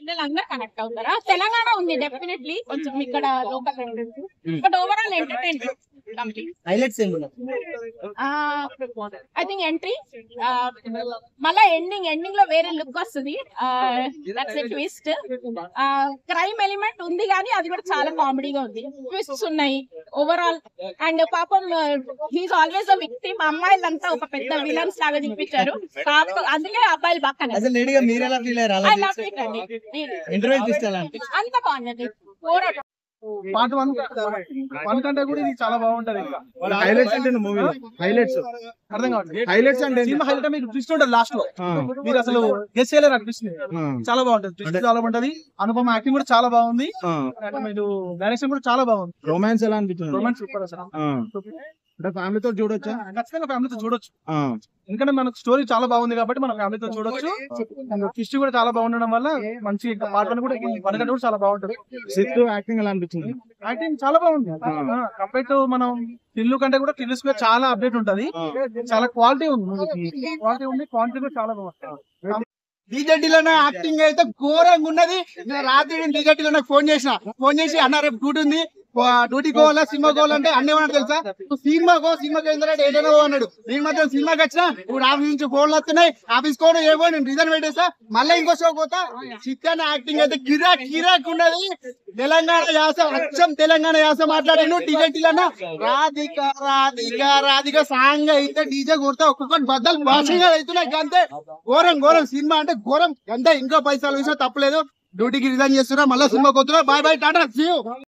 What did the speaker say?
పిల్లలందరూ కనెక్ట్ అవుతారా? తెలంగాణ ఉంది డెఫినెట్లీ కొంచెం ఇక్కడ local but overall entertainment highlights ఏమున్నాయి? ఐ థింక్ ఎంట్రీ మళ్ళా ఎండింగ్ లో వేరే లుక్ వస్తుంది. That's a twist. Crime element ఉంది కానీ అది కూడా చాలా కామెడీగా ఉంది. ట్విస్ట్స్ ఉన్నాయి ఓవరాల్. అండ్ పాపం హీస్ ఆల్వేస్ అ విక్టిమ్. అమ్మాయిలంతా ఒక పెద్ద విలన్స్ లాగా చూపించారు. అందుకే అబ్బాయిలు బాగా అసలు లేడీగా మీరు ఎలా ఫీల్ అయ్యారు? ఐ లవ్ ఇట్ అండి. ఇంటర్వ్యూ తీసుకోవాలంటే అంత బాగుంది. పోరాటం పార్ట్ 1 కంటే కూడా ఇది చాలా బాగుంటది. హైలైట్స్ అంటే మూవీ హైలైట్స్ అర్థం కావట్లేదు. హైలైట్స్ అంటే సినిమా హైలైట్ మీకు ట్విస్ట్ ఉంటుంది లాస్ట్ లో. మీరు అసలు గెస్ చేయలేరు అనిపిస్తుంది. చాలా బాగుంటది. ట్విస్ట్ చాలా బాగుంటది. అనుపమ యాక్టింగ్ కూడా చాలా బాగుంది. మీరు డైరెక్షన్ కూడా చాలా బాగుంది. రొమాన్స్ ఎలా అనిపించింది? రొమాన్స్ సూపర్ అసలు. అంటే ఫ్యామిలీతో చూడొచ్చా? ఖచ్చితంగా ఫ్యామిలీతో చూడొచ్చు. ఎందుకంటే మనకు స్టోరీ చాలా బాగుంది కాబట్టి మనం ఫ్యామిలీతో చూడొచ్చు. ట్విస్ట్ కూడా చాలా బాగుండడం వల్ల మంచి పార్ట్ 1 కూడా మనకంటే కూడా చాలా బాగుంటది. సిద్ధు యాక్టింగ్ ఎలా అనిపించింది? యాక్టింగ్ చాలా బాగుంది. కంపేర్ టు మనం టిల్లు కంటే కూడా టిల్లు స్క్వేర్ చాలా అప్డేట్ ఉంటది. చాలా క్వాలిటీ ఉంది. క్వాంటిటీ కూడా చాలా బాగుంది. డీజెటీలో యాక్టింగ్ అయితే ఘోరంగా ఉన్నది. రాత్రి డీజెటీలో నాకు ఫోన్ చేసి అన్న రేపు డ్యూటీ ఉంది, డ్యూటీకి పోవాలా సినిమాకి పోవాలంటే అన్నీ ఏమన్నా తెలుసా, సినిమాకి ఏంటంటే ఏదైనా అన్నాడు. నేను మాత్రం సినిమాకి వచ్చినా ఇప్పుడు ఆఫీస్ నుంచి ఫోన్లు వస్తున్నాయి, ఆఫీస్ కూడా ఏవో నేను రిజర్వ్ పెట్టేస్తా, మళ్ళీ ఇంకో షో పోతా. చిత్తాన యాక్టింగ్ అయితే గిరాక్ ఉన్నది. తెలంగాణ యాస, అచ్చం తెలంగాణ యాస మాట్లాడాను. డీజెటీలో రాధిక సాంగ్ అయితే డీజే కొడతా ఒక్కొక్కటి బద్దలు భాషగా అవుతున్నాయి. అంతే ఘోరం సినిమా అంటే ఘోరం. అంతే. ఇంకో పైసలు విషయం తప్పలేదు. డ్యూటీకి రిజైన్ చేస్తున్నా, మళ్ళీ సినిమాకి వస్తున్నా. Bye tata, see you.